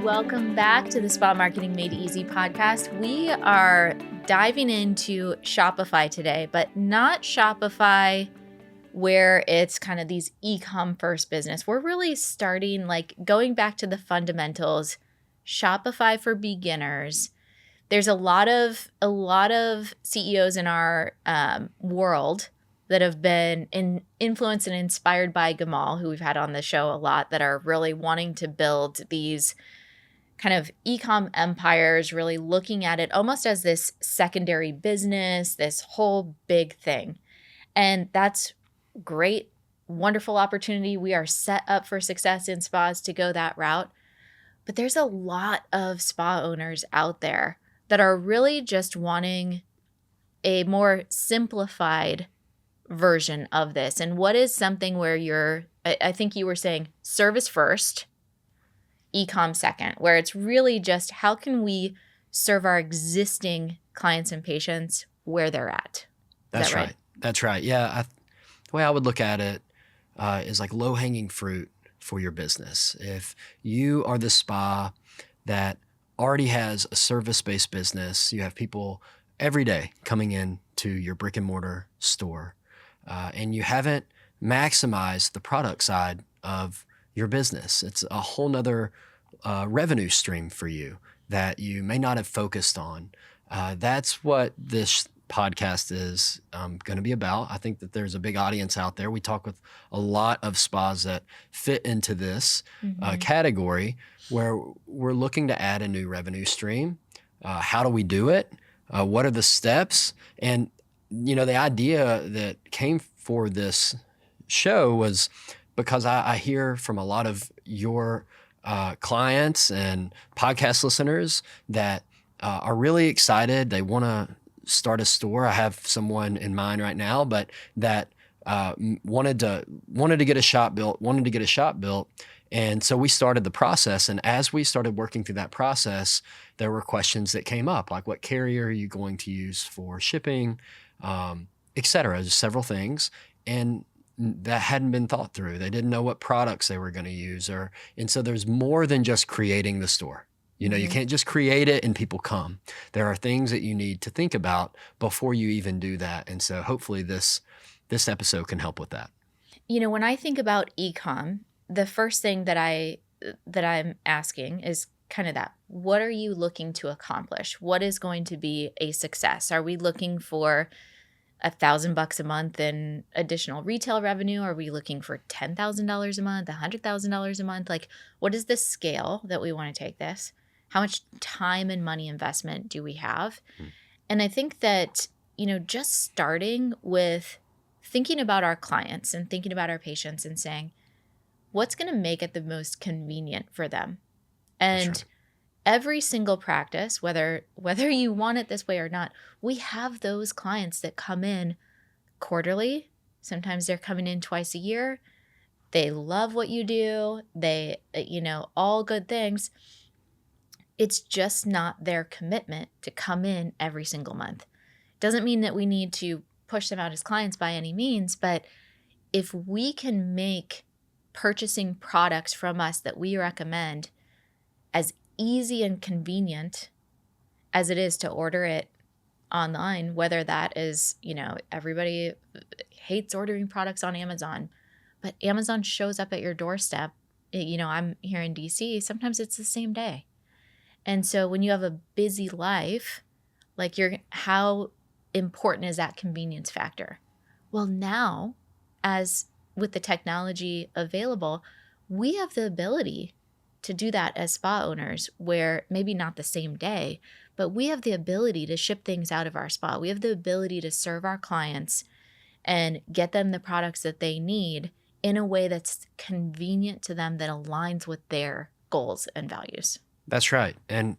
welcome back to the Spa Marketing Made Easy podcast. We are diving into Shopify today, but not Shopify where it's kind of these e-com first business. We're really starting going back to the fundamentals, Shopify for beginners. There's a lot of CEOs in our world that have been influenced and inspired by Gamal, who we've had on the show a lot, that are really wanting to build these kind of e-com empires, really looking at it almost as this secondary business, this whole big thing. And that's great, wonderful opportunity. We are set up for success in spas to go that route. But there's a lot of spa owners out there that are really just wanting a more simplified version of this. And what is something where I think you were saying service first, e-com second, where it's really just how can we serve our existing clients and patients where they're at? That's right? That's right. Yeah. The way I would look at it is like low-hanging fruit for your business. If you are the spa that already has a service-based business, you have people every day coming in to your brick and mortar store, and you haven't maximized the product side of your business. It's a whole nother revenue stream for you that you may not have focused on. That's what this podcast is going to be about. I think that there's a big audience out there. We talk with a lot of spas that fit into this category where we're looking to add a new revenue stream. How do we do it? What are the steps? And, the idea that came for this show was because I hear from a lot of your clients and podcast listeners that are really excited. They want to start a store. I have someone in mind right now, but that wanted to get a shop built. And so we started the process. And as we started working through that process, there were questions that came up, like what carrier are you going to use for shipping, et cetera, just several things. And that hadn't been thought through. They didn't know what products they were going to use. And so there's more than just creating the store. You can't just create it and people come. There are things that you need to think about before you even do that. And so hopefully this episode can help with that. When I think about e-com, the first thing that I'm asking is kind of that. What are you looking to accomplish? What is going to be a success? Are we looking for $1,000 a month in additional retail revenue? Are we looking for $10,000 a month, $100,000 a month? What is the scale that we want to take this? How much time and money investment do we have? And I think that, just starting with thinking about our clients and thinking about our patients and saying, what's going to make it the most convenient for them? And every single practice, whether you want it this way or not, we have those clients that come in quarterly. Sometimes they're coming in twice a year. They love what you do. They, all good things. It's just not their commitment to come in every single month. Doesn't mean that we need to push them out as clients by any means, but if we can make purchasing products from us that we recommend as easy and convenient as it is to order it online, whether that is, everybody hates ordering products on Amazon, but Amazon shows up at your doorstep. I'm here in DC. Sometimes it's the same day. And so when you have a busy life, how important is that convenience factor? Well, now, as with the technology available, we have the ability to do that as spa owners, where maybe not the same day, but we have the ability to ship things out of our spa. We have the ability to serve our clients and get them the products that they need in a way that's convenient to them, that aligns with their goals and values. That's right. And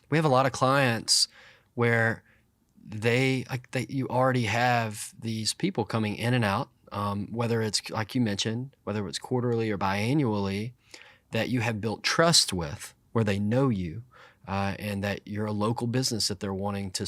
we have a lot of clients where you already have these people coming in and out, whether it's, like you mentioned, whether it's quarterly or biannually, that you have built trust with, where they know you. and that you're a local business that they're wanting to,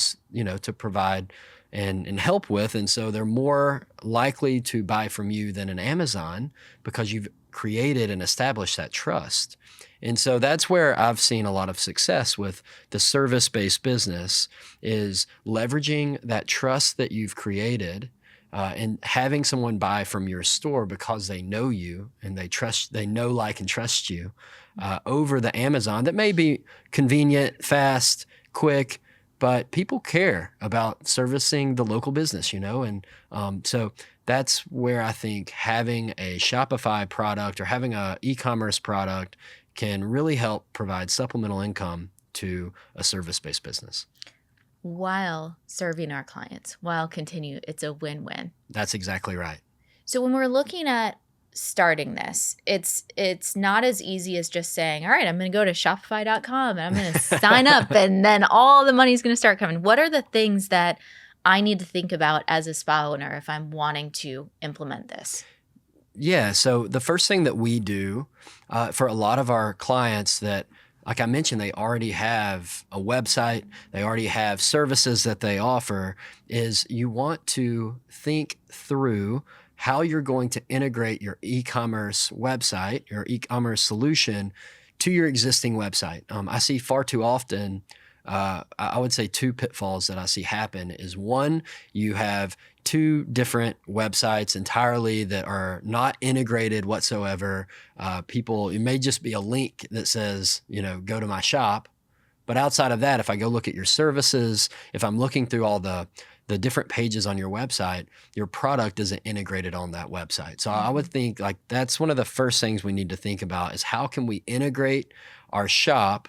to provide and help with. And so they're more likely to buy from you than an Amazon because you've created and established that trust. And so that's where I've seen a lot of success with the service-based business, is leveraging that trust that you've created and having someone buy from your store because they know you and they know, like, and trust you over the Amazon that may be convenient, fast, quick, but people care about servicing the local business, and so that's where I think having a Shopify product or having a e-commerce product can really help provide supplemental income to a service-based business. While serving our clients, it's a win-win. That's exactly right. So when we're looking at starting this, it's not as easy as just saying, all right, I'm going to go to shopify.com and I'm going to sign up and then all the money's going to start coming. What are the things that I need to think about as a spa owner if I'm wanting to implement this? Yeah. So the first thing that we do for a lot of our clients that, like I mentioned, they already have a website, they already have services that they offer, is you want to think through how you're going to integrate your e-commerce website, your e-commerce solution to your existing website. I see far too often, I would say two pitfalls that I see happen is, one, you have two different websites entirely that are not integrated whatsoever. It may just be a link that says, go to my shop. But outside of that, if I go look at your services, if I'm looking through all the different pages on your website, your product isn't integrated on that website. So I would think like that's one of the first things we need to think about is how can we integrate our shop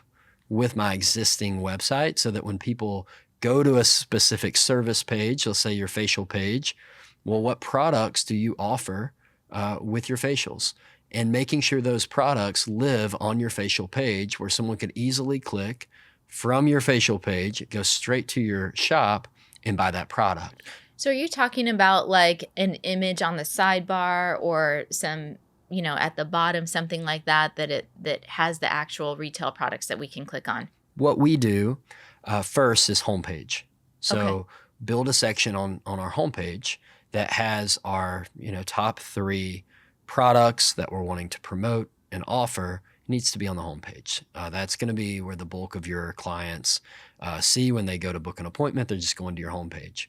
with my existing website so that when people go to a specific service page, let's say your facial page, well, what products do you offer with your facials? And making sure those products live on your facial page where someone could easily click from your facial page, go straight to your shop and buy that product. So are you talking about like an image on the sidebar or some, at the bottom, something like that has the actual retail products that we can click on? What we do first is homepage. So build a section on our homepage that has our top 3 products that we're wanting to promote and offer. It needs to be on the homepage. That's going to be where the bulk of your clients see when they go to book an appointment. They're just going to your homepage.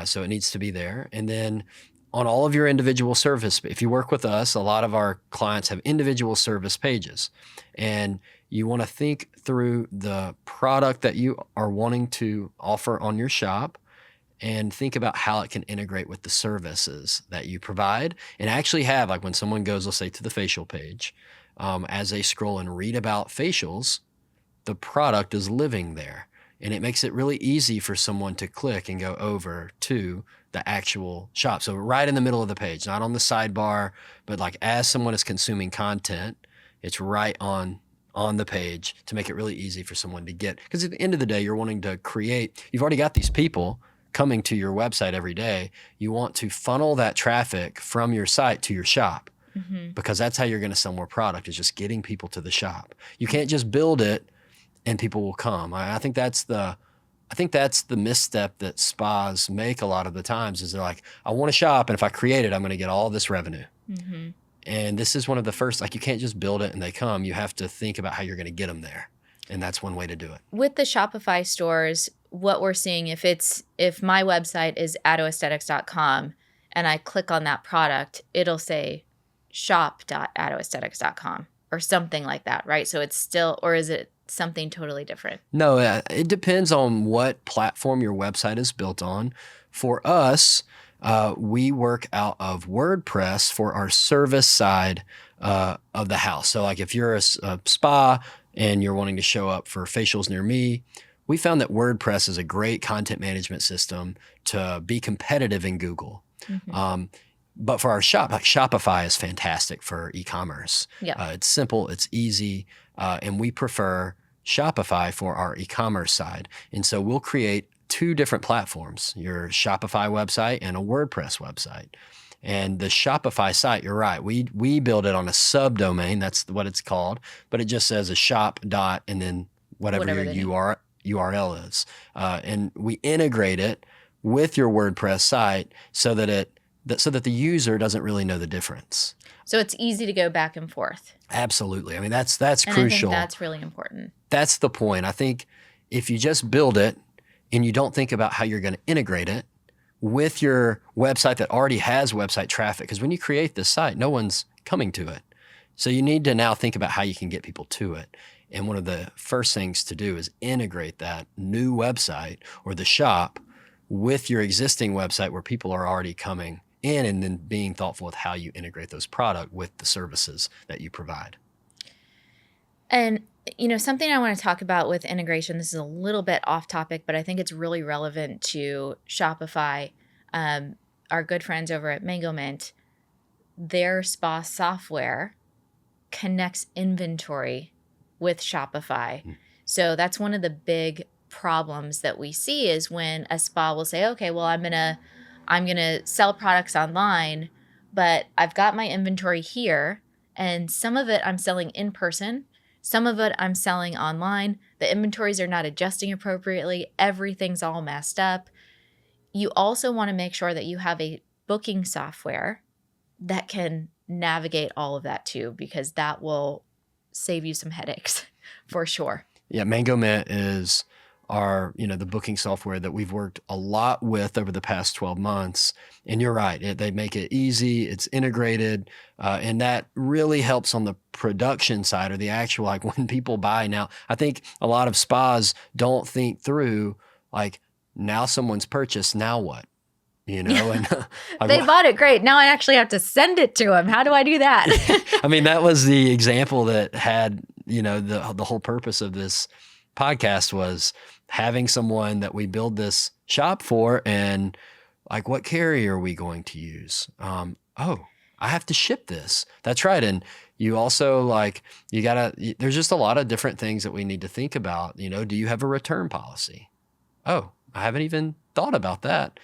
So it needs to be there. And then on all of your individual service, if you work with us, a lot of our clients have individual service pages. And you want to think through the product that you are wanting to offer on your shop and think about how it can integrate with the services that you provide, and actually have, like when someone goes, let's say, to the facial page, as they scroll and read about facials, the product is living there. And it makes it really easy for someone to click and go over to the actual shop. So right in the middle of the page, not on the sidebar, but like as someone is consuming content, it's right on the page to make it really easy for someone to get. Because at the end of the day, you're wanting to you've already got these people coming to your website every day. You want to funnel that traffic from your site to your shop, because that's how you're going to sell more product, is just getting people to the shop. You can't just build it and people will come. I think that's the misstep that spas make a lot of the times, is they're like, I want to shop, and if I create it, I'm going to get all this revenue. And this is one of the first, like, you can't just build it and they come. You have to think about how you're going to get them there. And that's one way to do it. With the Shopify stores, what we're seeing, if my website is addoaesthetics.com and I click on that product, it'll say shop.addoaesthetics.com or something like that, right? So it's still, or is it something totally different? No, it depends on what platform your website is built on. For us, we work out of WordPress for our service side of the house. So like if you're a spa and you're wanting to show up for facials near me, we found that WordPress is a great content management system to be competitive in Google. But for our shop, like Shopify is fantastic for e-commerce. It's simple, it's easy, and we prefer Shopify for our e-commerce side. And so we'll create 2 different platforms, your Shopify website and a WordPress website. And the Shopify site, you're right, we build it on a subdomain, that's what it's called, but it just says a shop dot and then whatever Whatever your they need. URL is. And we integrate it with your WordPress site so that the user doesn't really know the difference. So it's easy to go back and forth. Absolutely. I mean, that's And I think crucial. that's really important. That's the point. I think if you just build it and you don't think about how you're going to integrate it with your website that already has website traffic, because when you create this site, no one's coming to it. So you need to now think about how you can get people to it. And one of the first things to do is integrate that new website or the shop with your existing website where people are already coming in, and then being thoughtful with how you integrate those products with the services that you provide. And, something I want to talk about with integration, this is a little bit off topic, but I think it's really relevant to Shopify. Our good friends over at Mango Mint, their spa software connects inventory with Shopify. So that's one of the big problems that we see is when a spa will say, okay, well, I'm gonna sell products online, but I've got my inventory here, and some of it I'm selling in person, some of it I'm selling online. The inventories are not adjusting appropriately. Everything's all messed up. You also want to make sure that you have a booking software that can navigate all of that too, because that will save you some headaches for sure. Yeah, Mango Mint is the booking software that we've worked a lot with over the past 12 months. And you're right, they make it easy, it's integrated, and that really helps on the production side, or the actual, like when people buy now. I think a lot of spas don't think through, like, now someone's purchased, now what? And like, They bought it, great. Now I actually have to send it to them. How do I do that? I mean, that was the example that had, the whole purpose of this podcast was having someone that we build this shop for, and like, what carrier are we going to use? Oh, I have to ship this. That's right. And you also, like, there's just a lot of different things that we need to think about. Do you have a return policy? Oh, I haven't even thought about that.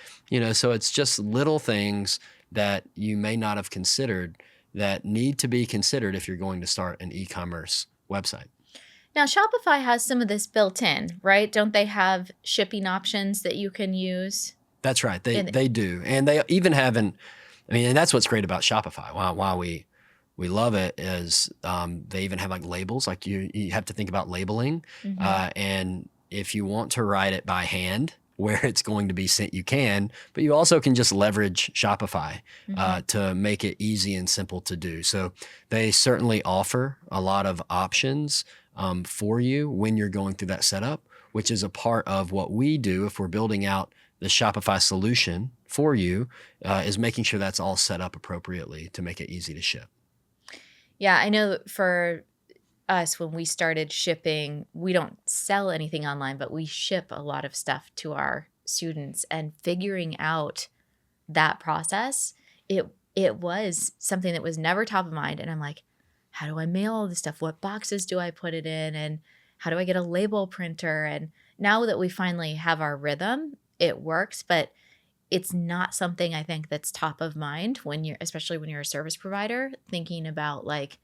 So it's just little things that you may not have considered that need to be considered if you're going to start an e-commerce website. Now, Shopify has some of this built in, right? Don't they have shipping options that you can use? That's right. They do. And they even have and that's what's great about Shopify. Why we love it is they even have like labels. Like you have to think about labeling. Mm-hmm. And if you want to write it by hand, where it's going to be sent, you can, but you also can just leverage Shopify to make it easy and simple to do. So they certainly offer a lot of options for you when you're going through that setup, which is a part of what we do if we're building out the Shopify solution for you, is making sure that's all set up appropriately to make it easy to ship. Yeah, I know for us, when we started shipping, we don't sell anything online, but we ship a lot of stuff to our students, and figuring out that process, it was something that was never top of mind. And I'm like, how do I mail all this stuff? What boxes do I put it in? And how do I get a label printer? And now that we finally have our rhythm, it works, but it's not something I think that's top of mind especially when you're a service provider, thinking about like,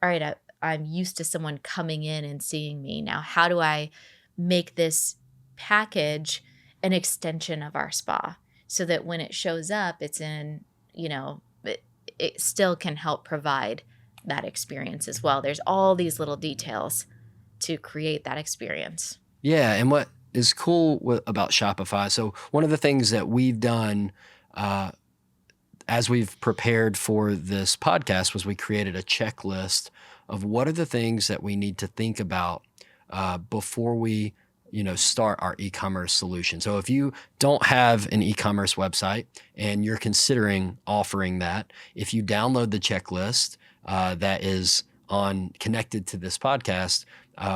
all right, I'm used to someone coming in and seeing me. Now, how do I make this package an extension of our spa so that when it shows up, it's in, it still can help provide that experience as well. There's all these little details to create that experience. Yeah. And what is cool about Shopify, so one of the things that we've done as we've prepared for this podcast was we created a checklist of what are the things that we need to think about before we start our e-commerce solution. So if you don't have an e-commerce website and you're considering offering that, if you download the checklist that is connected to this podcast,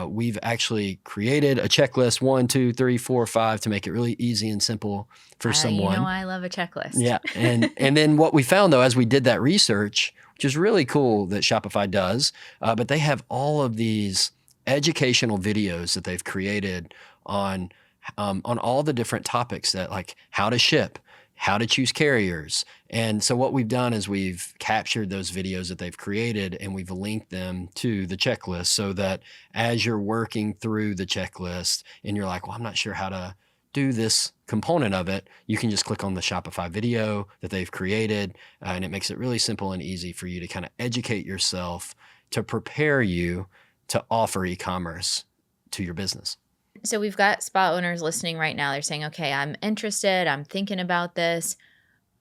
we've actually created a checklist 1, 2, 3, 4, 5 to make it really easy and simple for someone. I love a checklist. Yeah. And then what we found though, as we did that research, which is really cool that Shopify does, but they have all of these educational videos that they've created on all the different topics that, like, how to ship, how to choose carriers. And so what we've done is we've captured those videos that they've created and we've linked them to the checklist so that as you're working through the checklist and you're like, well, I'm not sure how to do this component of it, you can just click on the Shopify video that they've created, and it makes it really simple and easy for you to kind of educate yourself to prepare you to offer e-commerce to your business. So we've got spa owners listening right now. They're saying, okay, I'm interested. I'm thinking about this.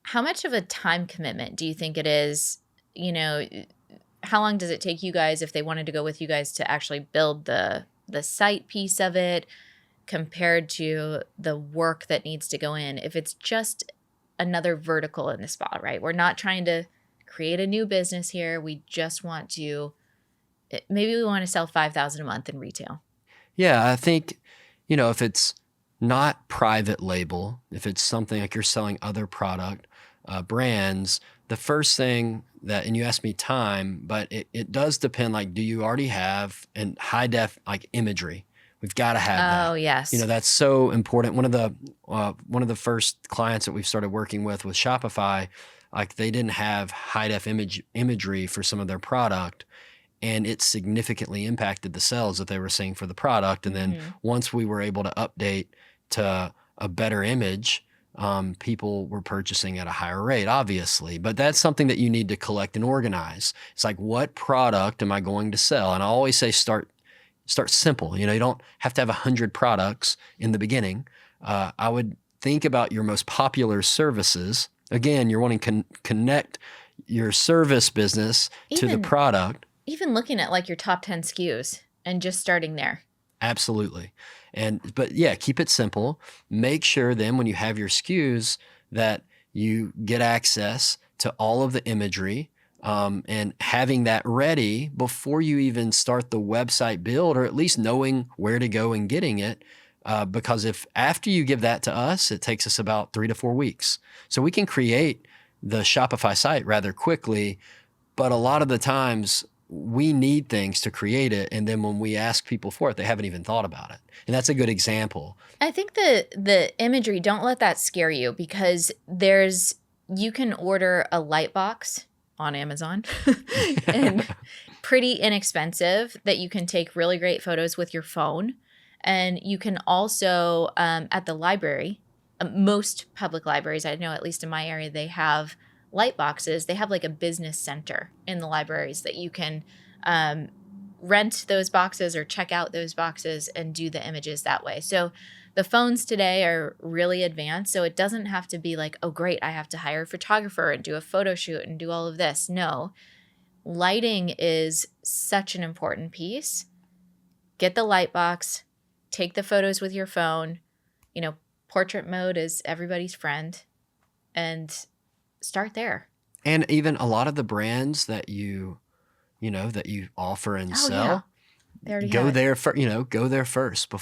How much of a time commitment do you think it is? You know, how long does it take you guys if they wanted to go with you guys to actually build the site piece of it compared to the work that needs to go in? If it's just another vertical in the spa, right? We're not trying to create a new business here. We just want to, maybe we want to sell 5,000 a month in retail. Yeah, I think, if it's not private label, if it's something like you're selling other product brands, the first thing that, and you asked me time, but it does depend, like, do you already have an high def like imagery? We've got to have that. Oh, yes. That's so important. One of the first clients that we've started working with Shopify, like they didn't have high def imagery for some of their product. And it significantly impacted the sales that they were seeing for the product. And then once we were able to update to a better image, people were purchasing at a higher rate, obviously. But that's something that you need to collect and organize. It's like, what product am I going to sell? And I always say start simple. You don't have to have 100 products in the beginning. I would think about your most popular services. Again, you're wanting to connect your service business to the product. Even looking at like your top 10 SKUs and just starting there. Absolutely. But yeah, keep it simple. Make sure then when you have your SKUs that you get access to all of the imagery, and having that ready before you even start the website build, or at least knowing where to go and getting it. Because if after you give that to us, it takes us about 3 to 4 weeks. So we can create the Shopify site rather quickly, but a lot of the times we need things to create it. And then when we ask people for it, they haven't even thought about it. And that's a good example. I think the imagery, don't let that scare you, because you can order a light box on Amazon and pretty inexpensive that you can take really great photos with your phone. And you can also, at the library, most public libraries, I know at least in my area, they have light boxes. They have like a business center in the libraries that you can rent those boxes or check out those boxes and do the images that way. So the phones today are really advanced. So it doesn't have to be like, oh, great, I have to hire a photographer and do a photo shoot and do all of this. No, lighting is such an important piece. Get the light box, take the photos with your phone. Portrait mode is everybody's friend, and start there. And even a lot of the brands that you offer and sell, go there first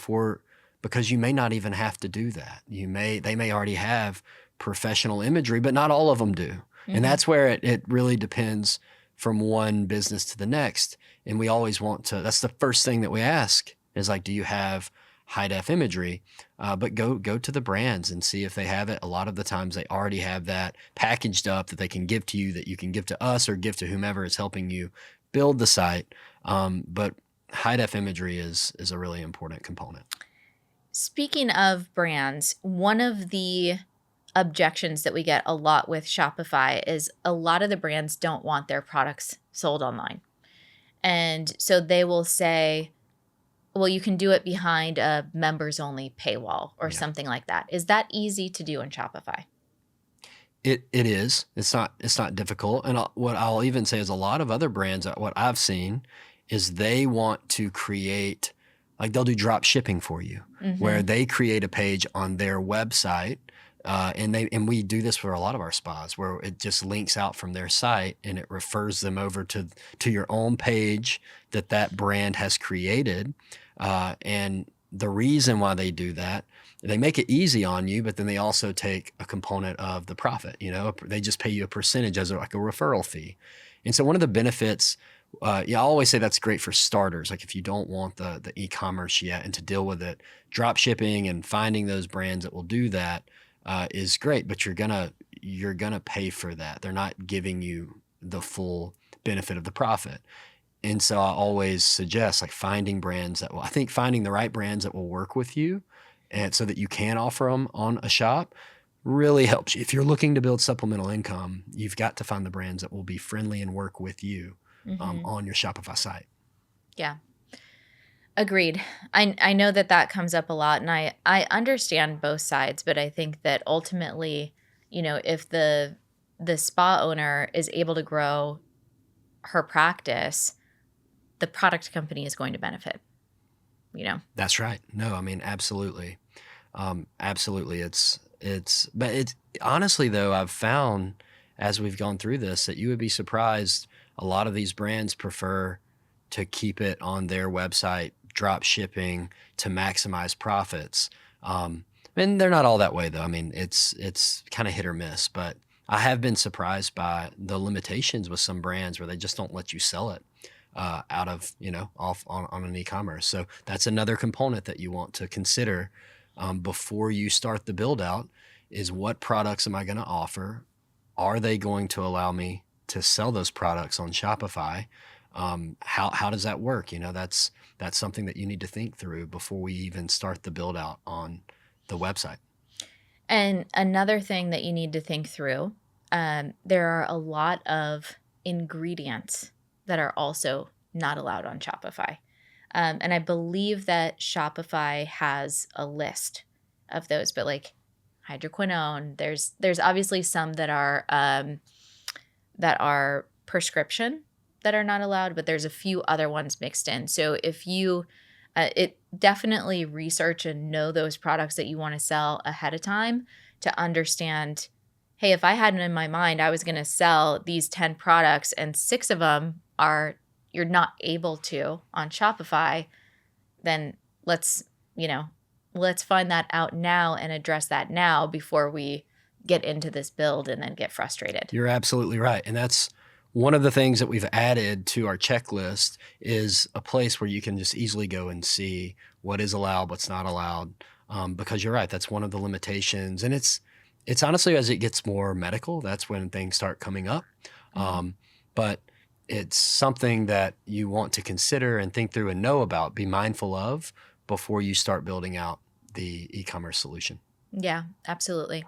because you may not even have to do that. They may already have professional imagery, but not all of them do. And that's where it really depends from one business to the next. And we always that's the first thing that we ask is like, do you have high def imagery? But go to the brands and see if they have it. A lot of the times they already have that packaged up that they can give to you, that you can give to us or give to whomever is helping you build the site. But high def imagery is a really important component. Speaking of brands, one of the objections that we get a lot with Shopify is a lot of the brands don't want their products sold online. And so they will say, well, you can do it behind a members only paywall or something like that. Is that easy to do in Shopify? It is. It's not difficult. And what I'll even say is a lot of other brands, what I've seen is they want to create, like they'll do drop shipping for you, where they create a page on their website. And we do this for a lot of our spas where it just links out from their site and it refers them over to your own page that brand has created. And the reason why they do that, they make it easy on you, but then they also take a component of the profit. They just pay you a percentage as like a referral fee. And so one of the benefits, I always say that's great for starters. Like if you don't want the e-commerce yet and to deal with it, drop shipping and finding those brands that will do that is great, but you're gonna pay for that. They're not giving you the full benefit of the profit. And so I always suggest like finding brands that will, I think finding the right brands that will work with you and so that you can offer them on a shop really helps you. If you're looking to build supplemental income, you've got to find the brands that will be friendly and work with you on your Shopify site. Yeah. Agreed. I know that comes up a lot, and I understand both sides, but I think that ultimately, if the spa owner is able to grow her practice, the product company is going to benefit. That's right. No, I mean, absolutely. Absolutely. But it's honestly though, I've found as we've gone through this that you would be surprised. A lot of these brands prefer to keep it on their website, drop shipping to maximize profits. And they're not all that way though. I mean, it's kind of hit or miss, but I have been surprised by the limitations with some brands where they just don't let you sell it out of, off on an e-commerce. So that's another component that you want to consider before you start the build out is what products am I going to offer? Are they going to allow me to sell those products on Shopify? How does that work? That's something that you need to think through before we even start the build out on the website. And another thing that you need to think through, there are a lot of ingredients that are also not allowed on Shopify. And I believe that Shopify has a list of those, but like hydroquinone, there's obviously some that are prescription that are not allowed, but there's a few other ones mixed in. So if you definitely research and know those products that you want to sell ahead of time to understand, hey, if I had in my mind I was going to sell these 10 products and 6 of them you're not able to on Shopify, then let's find that out now and address that now before we get into this build and then get frustrated. You're absolutely right. And that's one of the things that we've added to our checklist is a place where you can just easily go and see what is allowed, what's not allowed. Because you're right, that's one of the limitations. And it's honestly, as it gets more medical, that's when things start coming up. But it's something that you want to consider and think through and know about, be mindful of before you start building out the e-commerce solution. Yeah, absolutely.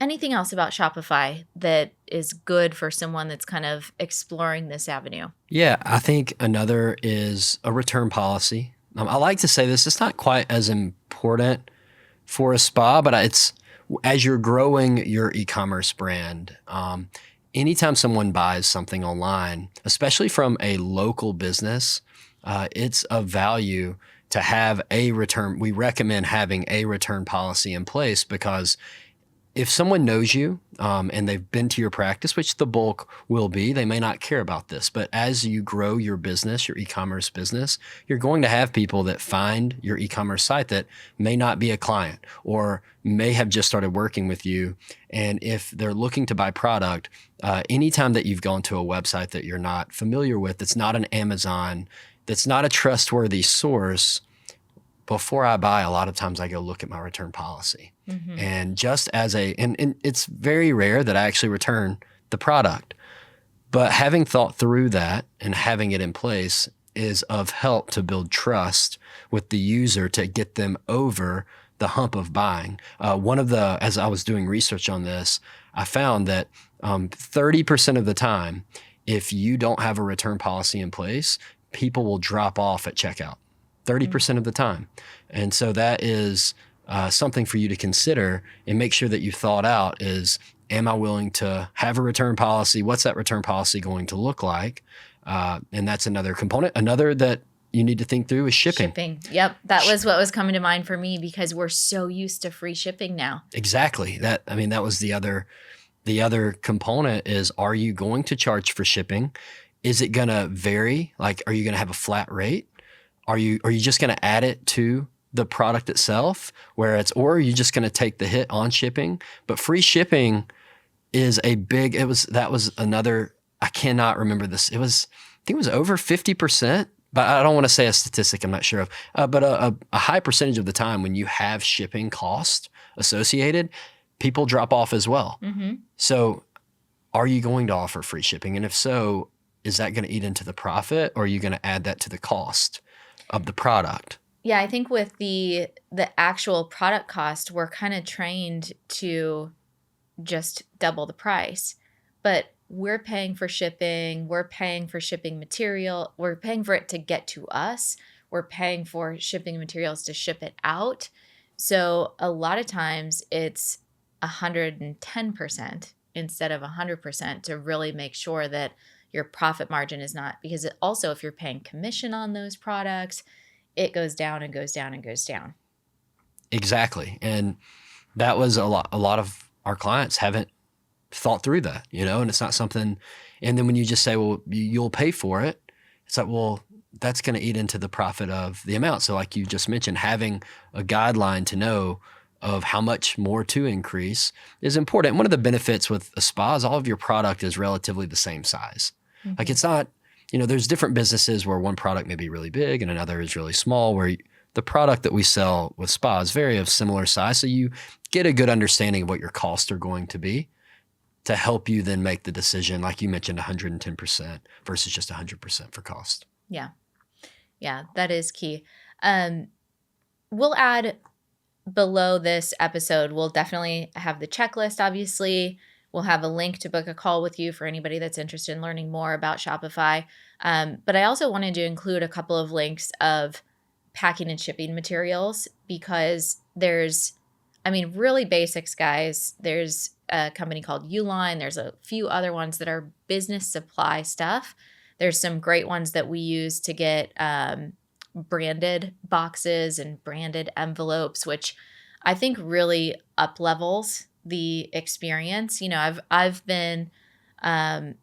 Anything else about Shopify that is good for someone that's kind of exploring this avenue? Yeah, I think another is a return policy. I like to say this, it's not quite as important for a spa, but it's as you're growing your e-commerce brand, anytime someone buys something online, especially from a local business, it's of value to have a return. We recommend having a return policy in place because if someone knows you and they've been to your practice, which the bulk will be, they may not care about this. But as you grow your business, your e-commerce business, you're going to have people that find your e-commerce site that may not be a client or may have just started working with you. And if they're looking to buy product, anytime that you've gone to a website that you're not familiar with, that's not an Amazon, that's not a trustworthy source, before I buy, a lot of times I go look at my return policy. Mm-hmm. And just as and it's very rare that I actually return the product, but having thought through that and having it in place is of help to build trust with the user to get them over the hump of buying. As I was doing research on this, I found that 30% of the time, if you don't have a return policy in place, people will drop off at checkout. 30% of the time. And so that is something for you to consider and make sure that you thought out is, am I willing to have a return policy? What's that return policy going to look like? And that's another component. Another that you need to think through is shipping. Yep. That was what was coming to mind for me because we're so used to free shipping now. Exactly. That was the other component is, are you going to charge for shipping? Is it going to vary? Like, are you going to have a flat rate? Are you just going to add it to the product itself or are you just going to take the hit on shipping? But free shipping is that was another, I cannot remember this. I think it was over 50% but I don't want to say a statistic I'm not sure of, but a high percentage of the time when you have shipping cost associated, people drop off as well. Mm-hmm. So are you going to offer free shipping? And if so, is that going to eat into the profit, or are you going to add that to the cost of the product? Yeah, I think with the actual product cost, we're kind of trained to just double the price. But we're paying for shipping, we're paying for shipping material, we're paying for it to get to us, we're paying for shipping materials to ship it out. So a lot of times it's 110% instead of 100% to really make sure that your profit margin is not, because also if you're paying commission on those products, it goes down and goes down and goes down. Exactly. And that was a lot of our clients haven't thought through that, and it's not something. And then when you just say, well, you'll pay for it, it's like, well, that's going to eat into the profit of the amount. So like you just mentioned, having a guideline to know of how much more to increase is important. One of the benefits with a spa is all of your product is relatively the same size. Mm-hmm. Like it's not, there's different businesses where one product may be really big and another is really small, where the product that we sell with spa is very of similar size. So you get a good understanding of what your costs are going to be to help you then make the decision, like you mentioned, 110% versus just 100% for cost. Yeah. Yeah, that is key. We'll add below this episode, we'll definitely have the checklist, obviously. We'll have a link to book a call with you for anybody that's interested in learning more about Shopify. But I also wanted to include a couple of links of packing and shipping materials, because there's, really basics, guys. There's a company called Uline. There's a few other ones that are business supply stuff. There's some great ones that we use to get branded boxes and branded envelopes, which I think really up levels the experience. I've been on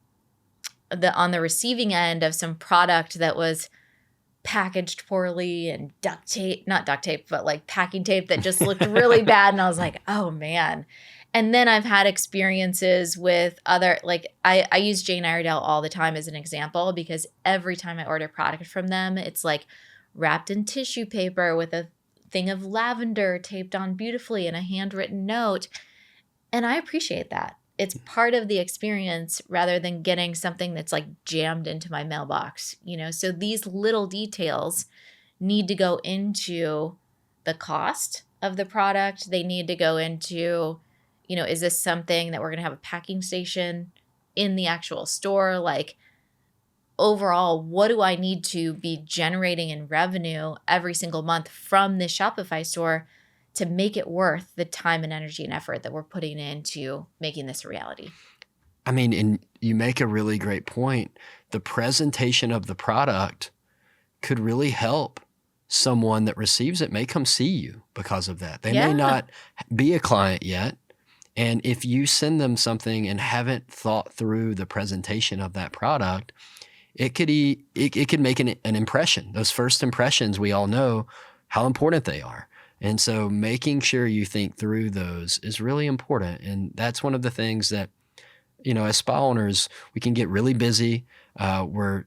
the receiving end of some product that was packaged poorly and not duct tape, but like packing tape that just looked really bad. And I was like, oh man. And then I've had experiences with other, like I use Jane Iredale all the time as an example, because every time I order product from them, it's like wrapped in tissue paper with a thing of lavender taped on beautifully and a handwritten note. And I appreciate that. It's part of the experience rather than getting something that's like jammed into my mailbox, So these little details need to go into the cost of the product. They need to go into, is this something that we're going to have a packing station in the actual store? Like, overall, what do I need to be generating in revenue every single month from this Shopify store to make it worth the time and energy and effort that we're putting into making this a reality? And you make a really great point. The presentation of the product could really help someone that receives it, may come see you because of that. They may not be a client yet. And if you send them something and haven't thought through the presentation of that product, it could make an impression. Those first impressions, we all know how important they are. And so making sure you think through those is really important. And that's one of the things that, as spa owners, we can get really busy. We're,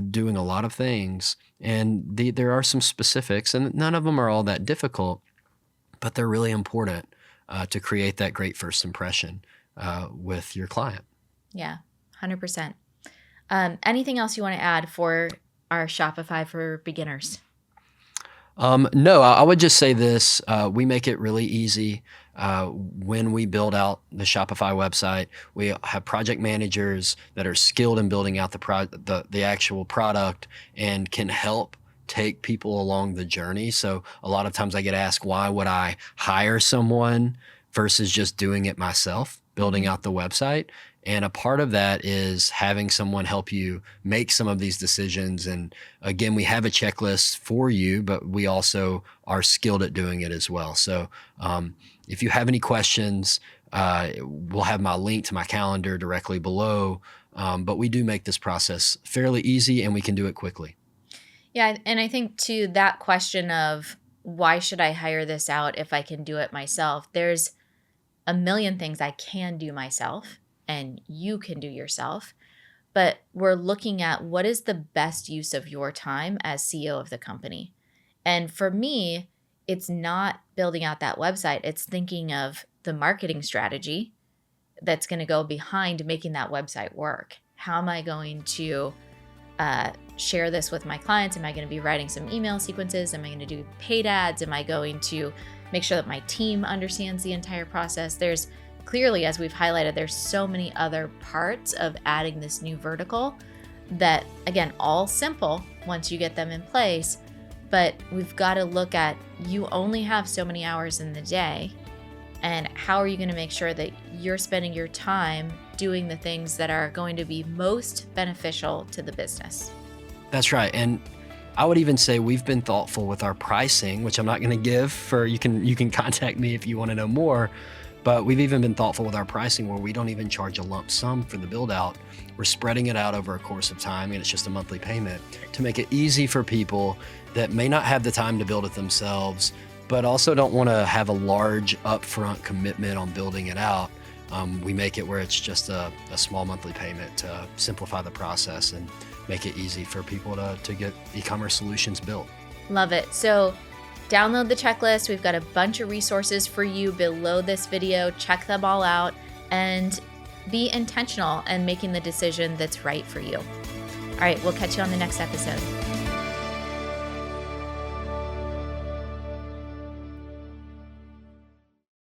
doing a lot of things. And there are some specifics, and none of them are all that difficult, but they're really important to create that great first impression with your client. Yeah, 100%. Anything else you want to add for our Shopify for beginners? No, I would just say this. We make it really easy. When we build out the Shopify website, we have project managers that are skilled in building out the actual product and can help take people along the journey. So a lot of times I get asked, why would I hire someone versus just doing it myself, building out the website? And a part of that is having someone help you make some of these decisions. And again, we have a checklist for you, but we also are skilled at doing it as well. So if you have any questions, we'll have my link to my calendar directly below. But we do make this process fairly easy, and we can do it quickly. Yeah, and I think to that question of why should I hire this out if I can do it myself, there's a million things I can do myself and you can do yourself. but we're looking at what is the best use of your time as CEO of the company. And for me, it's not building out that website. It's thinking of the marketing strategy that's going to go behind making that website work. How am I going to share this with my clients? Am I going to be writing some email sequences? Am I going to do paid ads? Am I going to make sure that my team understands the entire process? There's clearly, as we've highlighted, there's so many other parts of adding this new vertical that, again, all simple once you get them in place. But we've got to look at, you only have so many hours in the day, and how are you going to make sure that you're spending your time doing the things that are going to be most beneficial to the business? That's right. And I would even say we've been thoughtful with our pricing, which I'm not going to give for, you can contact me if you want to know more. But we've even been thoughtful with our pricing where we don't even charge a lump sum for the build out. We're spreading it out over a course of time, and it's just a monthly payment to make it easy for people that may not have the time to build it themselves, but also don't want to have a large upfront commitment on building it out. We make it where it's just a small monthly payment to simplify the process and make it easy for people to get e-commerce solutions built. Love it. So download the checklist. We've got a bunch of resources for you below this video. Check them all out and be intentional in making the decision that's right for you. All right, we'll catch you on the next episode.